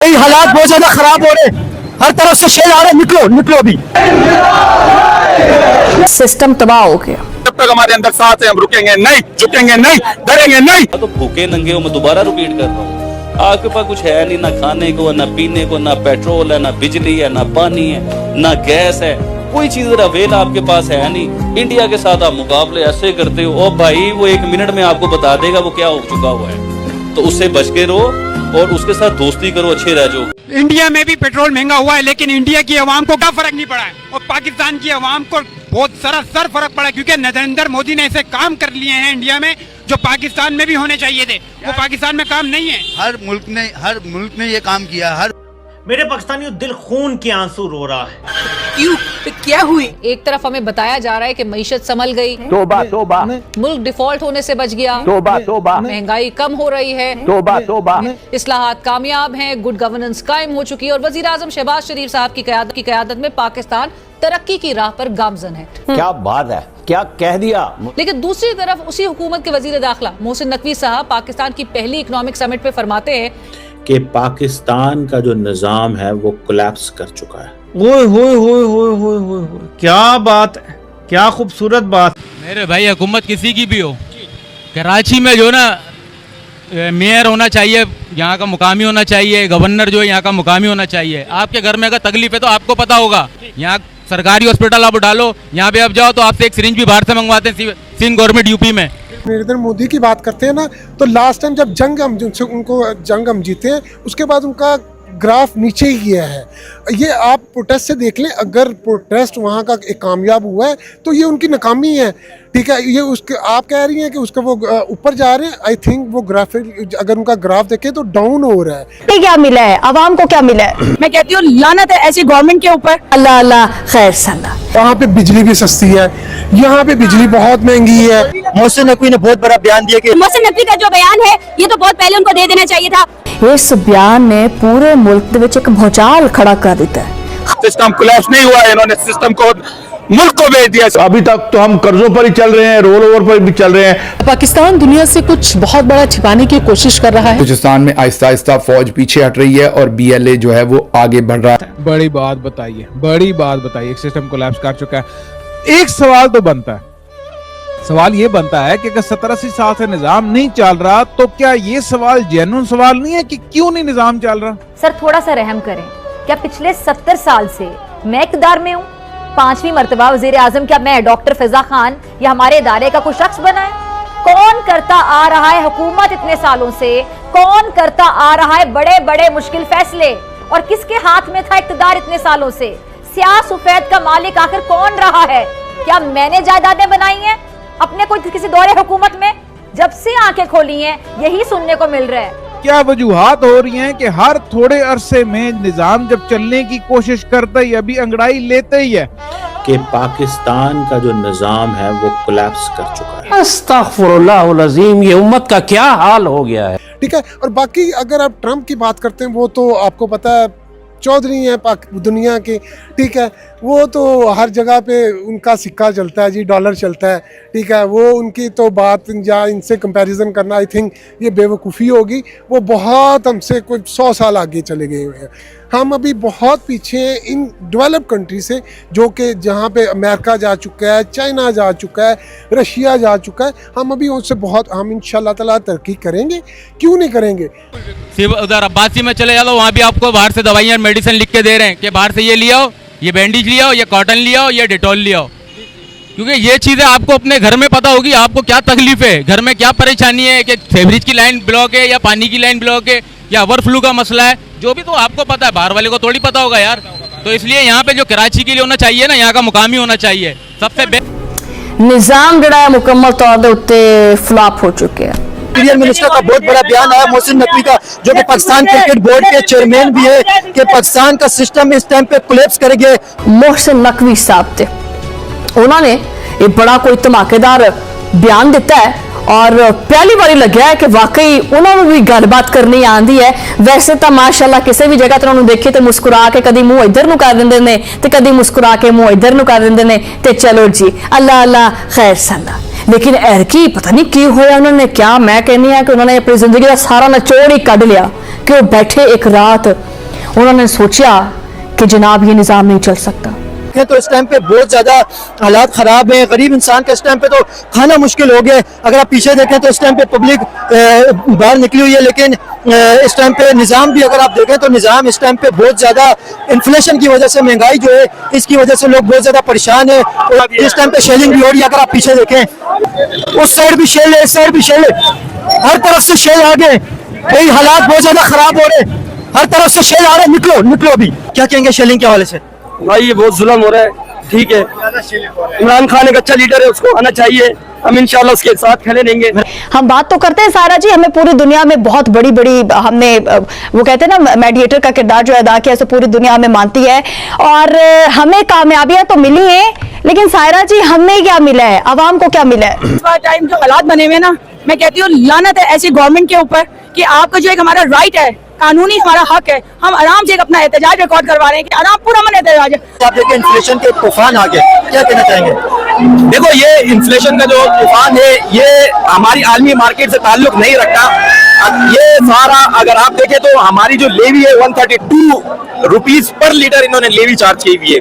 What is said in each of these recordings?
हालात बहुत ज्यादा खराब हो रहे, हर तरफ से शेर आ रहे, निकलो निकलो अभी। सिस्टम तबाह हो गया। जब तक हमारे अंदर साथ है हम रुकेंगे नहीं, झुकेंगे नहीं, डरेंगे नहीं। तो भूखे नंगे हो, मैं दोबारा रिपीट कर रहा हूँ, आपके पास कुछ है नहीं, ना खाने को, ना पीने को, ना पेट्रोल है, ना बिजली है, ना पानी है, ना गैस है, कोई चीज अवेल आपके पास है नहीं। इंडिया के साथ आप मुकाबले ऐसे करते हो, ओ भाई वो 1 मिनट में आपको बता देगा वो क्या हो चुका हुआ है। तो उससे बच के रहो और उसके साथ दोस्ती करो, अच्छे रह जाओ। इंडिया में भी पेट्रोल महंगा हुआ है, लेकिन इंडिया की आवाम को क्या फर्क नहीं पड़ा है, और पाकिस्तान की आवाम को बहुत सरासर फर्क पड़ा है, क्योंकि नरेंद्र मोदी ने ऐसे काम कर लिए हैं इंडिया में जो पाकिस्तान में भी होने चाहिए थे, वो पाकिस्तान में काम नहीं है। हर मुल्क ने ये काम किया। हर मेरे पाकिस्तानियों दिल खून के आंसू रो रहा है। क्यों? तो क्या हुई? एक तरफ हमें बताया जा रहा है कि मईशत संभल गई, तोबा तोबा, मुल्क डिफॉल्ट होने से बच गया, तोबा तोबा, महंगाई कम हो रही है, तोबा तोबा, इस्लाहात कामयाब हैं, गुड गवर्नेंस कायम हो चुकी है, और वजीर आजम शहबाज शरीफ साहब की क़यादत में पाकिस्तान तरक्की की राह पर गामजन है। क्या बात है, क्या कह दिया। लेकिन दूसरी तरफ उसी हुकूमत के वजीर दाखिला मोहसिन नकवी साहब पाकिस्तान की पहली इकोनॉमिक समिट पे फरमाते हैं कि पाकिस्तान का जो निजाम है वो कोलैप्स कर चुका है। ओए होए होए होए होए होए होए, क्या बात है, क्या खूबसूरत बात। मेरे भाई हुकूमत किसी की भी हो, कराची में जो ना मेयर होना चाहिए, यहाँ का मुकामी होना चाहिए, गवर्नर जो है यहाँ का मुकामी होना चाहिए। आपके घर में अगर तकलीफ है तो आपको पता होगा, यहाँ सरकारी हॉस्पिटल आप डालो, यहाँ पे आप जाओ तो आपसे एक सिरिंज भी बाहर से मंगवाते हैं सिंध गवर्नमेंट यूपी में। नरेंद्र मोदी की बात करते हैं ना, तो लास्ट टाइम जब जंग हम जीते हैं, उसके बाद उनका ग्राफ नीचे ही गया है। ये आप प्रोटेस्ट से देख लें, अगर प्रोटेस्ट वहाँ का एक कामयाब हुआ है तो ये उनकी नाकामी है, ठीक है। ये उसके आप कह रही हैं कि उसका वो ऊपर जा रहे हैं, आई थिंक वो ग्राफिक अगर उनका ग्राफ देखें तो डाउन हो रहा है। क्या मिला है आवाम को, क्या मिला है? मैं कहती हूँ लानत है ऐसी गवर्नमेंट के ऊपर। अल्लाह अल्लाह खैर सल्ला। वहाँ पे बिजली भी सस्ती है, यहाँ पे बिजली बहुत महंगी है। मोहसिन नकवी ने बहुत बड़ा बयान दिया कि मोहसिन नकवी का जो बयान है ये तो बहुत पहले उनको दे देना चाहिए था। इस बयान ने पूरे मुल्क में एक भूचाल खड़ा कर दिया है। सिस्टम कोलैप्स नहीं हुआ है, इन्होंने सिस्टम को मुल्क को भेज दिया। अभी तक तो हम कर्जों पर ही चल रहे हैं, रोल ओवर पर भी चल रहे हैं। पाकिस्तान दुनिया से कुछ बहुत बड़ा छिपाने की कोशिश कर रहा है। बलूचिस्तान में आहिस्ता आहिस्ता फौज पीछे हट रही है और BLA जो है वो आगे बढ़ रहा है। बड़ी बात बताइए, सिस्टम कोलैप्स कर चुका है। एक सवाल तो बनता है, सवाल ये बनता है कि अगर 70-80 साल से निजाम नहीं चल रहा तो क्या ये सवाल जेन्युइन सवाल नहीं है कि क्यों नहीं निजाम चल रहा? सर थोड़ा सा रहम करें, क्या पिछले 70 साल से मैं इक़्तिदार में हूँ? 5वीं मर्तबा वजीर आजम क्या मैं डॉक्टर फिजा खान या हमारे इदारे का कोई शख्स बना है? कौन करता आ रहा है हुकूमत इतने सालों से? कौन करता आ रहा है बड़े बड़े मुश्किल फैसले? और किसके हाथ में था इक़्तिदार इतने सालों से? स्याह सफेद का मालिक आखिर कौन रहा है? क्या मैंने जायदादें बनाई हैं अपने कोई किसी दौरे हुकूमत में? जब से आंखें खोली हैं यही सुनने को मिल रहा है। क्या वजूहात हो रही हैं कि हर थोड़े अरसे में निजाम जब चलने की कोशिश करता ही अभी अंगड़ाई लेते ही है कि पाकिस्तान का जो निजाम है वो कोलैप्स कर चुका है। अस्तगफुरुल्लाह अज़ीम, ये उम्मत का क्या हाल हो गया है, ठीक है। और बाकी अगर आप ट्रम्प की बात करते हैं, वो तो आपको पता है चौधरी हैं दुनिया के, ठीक है। वो तो हर जगह पे उनका सिक्का चलता है जी, डॉलर चलता है, ठीक है। वो उनकी तो बात या इनसे कंपैरिजन करना आई थिंक ये बेवकूफ़ी होगी। वो बहुत हमसे कोई 100 साल आगे चले गए हुए हैं। हम अभी बहुत पीछे हैं इन डेवलप कंट्री से, जो कि जहाँ पे अमेरिका जा चुका है, चाइना जा चुका है, रशिया जा चुका है। हम अभी उनसे बहुत, हम इंशाल्लाह ताला तरक्की करेंगे, क्यों नहीं करेंगे। उधर अब्बासी में चले जाओ, वहाँ भी आपको बाहर से दवाइयाँ मेडिसिन लिख के दे रहे हैं कि बाहर से ये लियाओ, ये बैंडेज लियाओ, ये कॉटन लियाओ, ये डेटॉल लियाओ, क्योंकि ये चीज़ें आपको अपने घर में पता होगी आपको क्या तकलीफ है, घर में क्या परेशानी है, कि सीवरेज की लाइन ब्लॉक है या पानी की लाइन ब्लॉक है या ओवरफ्लो का मसला है, जो भी तो आपको पता है, बाहर वाले को थोड़ी पता होगा यार। तो इसलिए यहाँ पे जो कराची के लिए होना चाहिए ना, यहाँ का मुकामी होना चाहिए सबसे निजाम जड़ा है मुकम्मल तौर पे उत्ते फ्लॉप हो चुके हैं। इंडियन मिनिस्टर का बहुत बड़ा बयान आया मोहसिन नकवी का, जो कि पाकिस्तान क्रिकेट बोर्ड के चेयरमैन भी है, कि पाकिस्तान का सिस्टम इस टाइम पे कोलैप्स करेंगे। मोहसिन नकवी साहब थे, उन्होंने एक बड़ा कोई धमाकेदार बयान दिता है और पहली बारी लग्या है कि वाकई उन्होंने भी गलबात करनी आंदी है। वैसे तो माशाअल्लाह किसी भी जगह तो उन्होंने देखिए तो मुस्कुरा के कभी मुंह इधर नु कर देंदे ने ते कभी मुस्कुरा के मुंह इधर नु कर देंदे ने ते चलो जी अल्लाह अल्लाह खैर सल्ला। लेकिन एरकी पता नहीं की होया उन्होंने, क्या मैं कहनी है कि उन्होंने अपनी जिंदगी का सारा निचोड़ ही कढ़ लिया कि वो बैठे एक रात उन्होंने सोचा कि जनाब ये निज़ाम नहीं चल सकता। तो इस टाइम पे बहुत ज्यादा हालात खराब हैं, गरीब इंसान का इस टाइम पे तो खाना मुश्किल हो गया। अगर आप पीछे देखें तो इस टाइम पे पब्लिक बाहर निकली हुई है, लेकिन इस टाइम पे निज़ाम भी अगर आप देखें तो निज़ाम इस टाइम पे बहुत ज्यादा इन्फ्लेशन की वजह से, महंगाई जो है इसकी वजह से लोग बहुत ज्यादा परेशान है। और इस टाइम पे शेलिंग भी हो रही है। अगर आप पीछे देखें उस साइड भी शेल है, इस साइड भी शेल है, हर तरफ से शेल आ गए। भाई हालात बहुत ज्यादा खराब हो रहे, हर तरफ से शेल आ रहे। निकलो निकलो अभी। क्या कहेंगे शेलिंग के हवाले से? भाई ये बहुत जुल्म हो रहा है। ठीक है, इमरान खान एक अच्छा लीडर है, उसको आना चाहिए। हम इंशाल्लाह उसके साथ खड़े रहेंगे। हम बात तो करते हैं सायरा जी, हमें पूरी दुनिया में बहुत बड़ी बड़ी हमने वो कहते हैं ना मेडिएटर का किरदार जो अदा किया, पूरी दुनिया हमें मानती है और हमें कामयाबियां तो मिली हैं, लेकिन सायरा जी हमें क्या मिला है, आवाम को क्या मिला है? इस बार टाइम जो हालात बने हुए ना, मैं कहती हूँ लानत है ऐसी गवर्नमेंट के ऊपर कि आपका जो एक हमारा राइट है, कानूनी हमारा हक है, हम आराम से एक अपना एहतजाज रिकॉर्ड करवा रहे हैं कि आराम पूरा मन एहतजाज है। आप देखिए इन्फ्लेशन के तूफान आ गए, क्या कहना चाहेंगे? देखो ये इन्फ्लेशन का जो तूफान है ये हमारी आलमी मार्केट से ताल्लुक नहीं रखता। ये सारा अगर आप देखें तो हमारी जो लेवी है 132 रुपीज पर लीटर इन्होंने लेवी चार्ज की हुई है।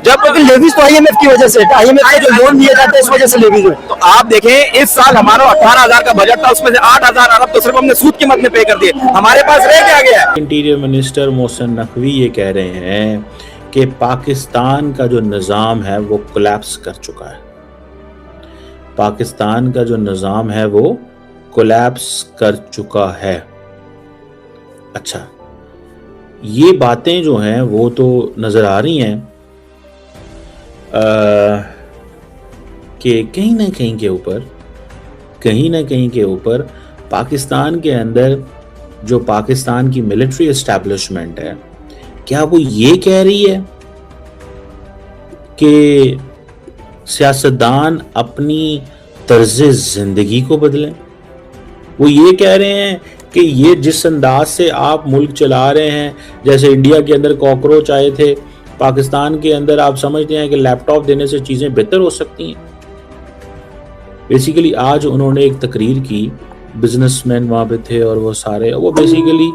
जब लेवीज तो IMF की वजह से, IMF के जो लोन दिए जाते हैं इस वजह से लेवीज हुए। तो आप देखें इस साल हमारा 18,000 का बजट था, उसमें से 8,000 अरब तो सिर्फ हमने सूद कीमत में पे कर दिए। हमारे पास रह क्या गया? इंटीरियर मिनिस्टर मोहसिन नकवी ये कह रहे हैं कि पाकिस्तान का जो निज़ाम है वो कोलैप्स कर चुका है। पाकिस्तान का जो निज़ाम है वो कोलैप्स कर चुका है। अच्छा, ये बातें जो हैं वो तो नज़र आ रही हैं कि कहीं ना कहीं के ऊपर पाकिस्तान के अंदर जो पाकिस्तान की मिलिट्री एस्टैब्लिशमेंट है, क्या वो ये कह रही है कि सियासतदान अपनी तर्ज जिंदगी को बदलें? वो ये कह रहे हैं कि ये जिस अंदाज से आप मुल्क चला रहे हैं, जैसे इंडिया के अंदर कॉकरोच आए थे, पाकिस्तान के अंदर आप समझते हैं कि लैपटॉप देने से चीज़ें बेहतर हो सकती हैं। बेसिकली आज उन्होंने एक तकरीर की, बिजनेसमैन वहाँ पे थे और वो सारे वो बेसिकली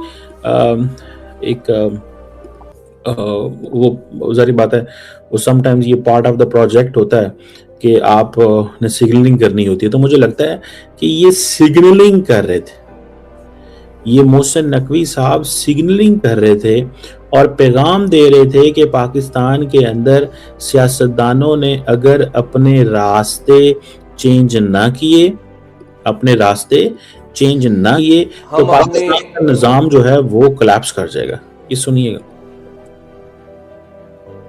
वो जारी बात है, वो समटाइम्स ये पार्ट ऑफ द प्रोजेक्ट होता है कि आप ने सिग्नलिंग करनी होती है। तो मुझे लगता है कि ये सिग्नलिंग कर रहे थे, ये मोहसिन नकवी साहब सिग्नलिंग कर रहे थे और पैगाम दे रहे थे कि पाकिस्तान के अंदर सियासतदानों ने अगर अपने रास्ते चेंज ना किए, तो पाकिस्तान का निज़ाम जो है वो कोलैप्स कर जाएगा। ये सुनिएगा।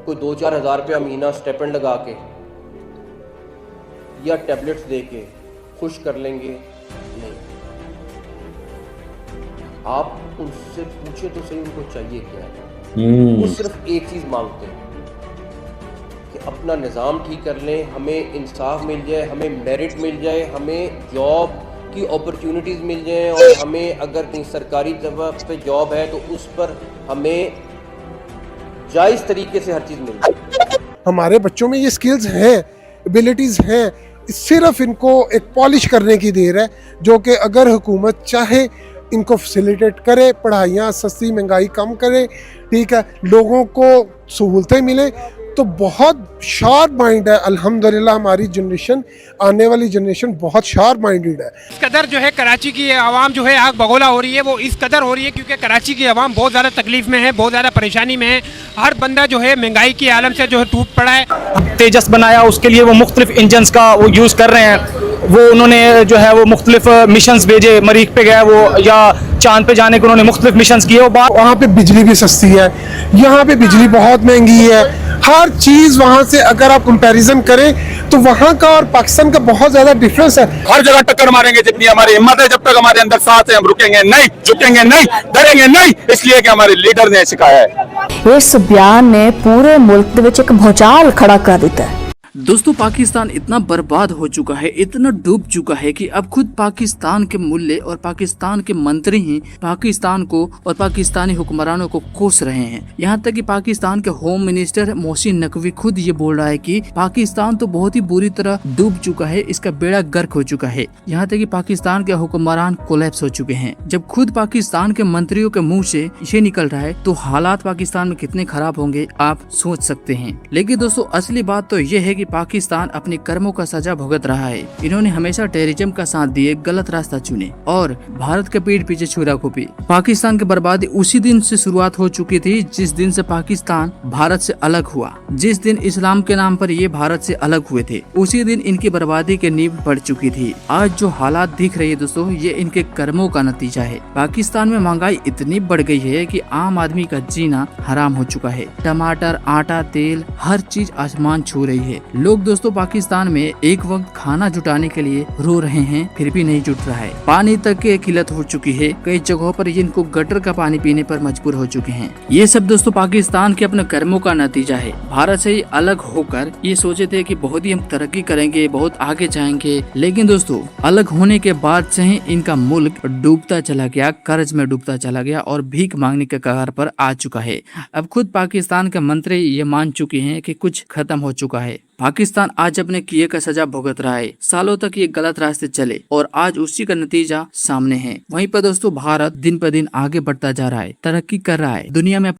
कोई 2-4 हज़ार रुपया महीना स्टेपेंड लगा के या टैबलेट्स दे के खुश कर लेंगे? नहीं, आप उनसे पूछे तो सही उनको चाहिए क्या है। वो सिर्फ एक चीज मांगते हैं कि अपना निज़ाम ठीक कर लें, हमें इंसाफ मिल जाए, हमें मेरिट मिल जाए, हमें जॉब की अपॉर्चुनिटीज मिल जाए, और हमें अगर कहीं सरकारी जगह पे जॉब है तो उस पर हमें जायज़ तरीके से हर चीज़ मिल जाए। हमारे बच्चों में ये स्किल्स हैं, एबिलिटीज़ हैं, सिर्फ इनको एक पॉलिश करने की देर है, जो कि अगर हुकूमत चाहे इनको फैसिलिटेट करे, पढ़ाइयाँ सस्ती, महंगाई कम करे, ठीक है, लोगों को सहूलतें मिले, तो बहुत शार्प माइंड है। अल्हम्दुलिल्लाह हमारी जनरेशन, आने वाली जनरेशन बहुत शार्प माइंडेड है। इस कदर जो है कराची की आवाम जो है आग बगोला हो रही है, वो इस कदर हो रही है क्योंकि कराची की आवाम बहुत ज़्यादा तकलीफ में है, बहुत ज़्यादा परेशानी में है। हर बंदा जो है महंगाई के आलम से जो है टूट पड़ा है। तेजस बनाया, उसके लिए वो मुख्तलिफ इंजन्स का वो यूज़ कर रहे हैं। वो उन्होंने जो है वो मुख्तलिफ मिशंस भेजे, मरीख पे गया वो, या चांद पे जाने के उन्होंने मुख्तलिफ मिशंस किए। वहाँ पे बिजली भी सस्ती है, यहाँ पे बिजली बहुत महंगी है। हर चीज़ वहाँ से अगर आप कंपैरिजन करें तो वहाँ का और पाकिस्तान का बहुत ज़्यादा डिफरेंस है। हर जगह टक्कर मारेंगे जितनी हमारी हिम्मत है, जब तक हमारे अंदर साथ है हम रुकेंगे नहीं, झुकेंगे नहीं, डरेंगे नहीं, इसलिए कि हमारे लीडर ने सिखाया है। इस बयान ने पूरे मुल्क दे विच एक भूचाल खड़ा कर दिता है। दोस्तों पाकिस्तान इतना बर्बाद हो चुका है, इतना डूब चुका है कि अब खुद पाकिस्तान के मूल्य और पाकिस्तान के मंत्री ही पाकिस्तान को और पाकिस्तानी हुक्मरानों को कोस रहे हैं। यहाँ तक कि पाकिस्तान के होम मिनिस्टर मोहसिन नकवी खुद ये बोल रहा है कि पाकिस्तान तो बहुत ही बुरी तरह डूब चुका है, इसका बेड़ा गर्क हो चुका है। यहाँ तक कि पाकिस्तान के हुक्मरान कोलैप्स हो चुके हैं। जब खुद पाकिस्तान के मंत्रियों के मुंह से ये निकल रहा है तो हालात पाकिस्तान में कितने खराब होंगे आप सोच सकते हैं। लेकिन दोस्तों असली बात तो ये है कि पाकिस्तान अपने कर्मों का सजा भुगत रहा है। इन्होंने हमेशा टेररिज्म का साथ दिए, गलत रास्ता चुने और भारत के पीठ पीछे छुरा घोंपी। पाकिस्तान की बर्बादी उसी दिन से शुरुआत हो चुकी थी जिस दिन से पाकिस्तान भारत से अलग हुआ। जिस दिन इस्लाम के नाम पर ये भारत से अलग हुए थे उसी दिन इनकी बर्बादी की नींव पड़ चुकी थी। आज जो हालात दिख रही है दोस्तों ये इनके कर्मों का नतीजा है। पाकिस्तान में महंगाई इतनी बढ़ गई है कि आम आदमी का जीना हराम हो चुका है। टमाटर, आटा, तेल हर चीज आसमान छू रही है। लोग दोस्तों पाकिस्तान में एक वक्त खाना जुटाने के लिए रो रहे हैं फिर भी नहीं जुट रहा है। पानी तक की किल्लत हो चुकी है। कई जगहों पर इनको गटर का पानी पीने पर मजबूर हो चुके हैं। ये सब दोस्तों पाकिस्तान के अपने कर्मों का नतीजा है। भारत से अलग होकर ये सोचे थे कि बहुत ही हम तरक्की करेंगे, बहुत आगे जाएंगे, लेकिन दोस्तों अलग होने के बाद से ही इनका मुल्क डूबता चला गया, कर्ज में डूबता चला गया और भीख मांगने के कगार पर आ चुका है। अब खुद पाकिस्तान के मंत्री ये मान चुके हैं कि कुछ खत्म हो चुका है। पाकिस्तान आज अपने किए का सजा भुगत रहा है। सालों तक ये गलत रास्ते चले और आज उसी का नतीजा सामने है। वहीं पर दोस्तों भारत दिन पर दिन आगे बढ़ता जा रहा है, तरक्की कर रहा है, दुनिया में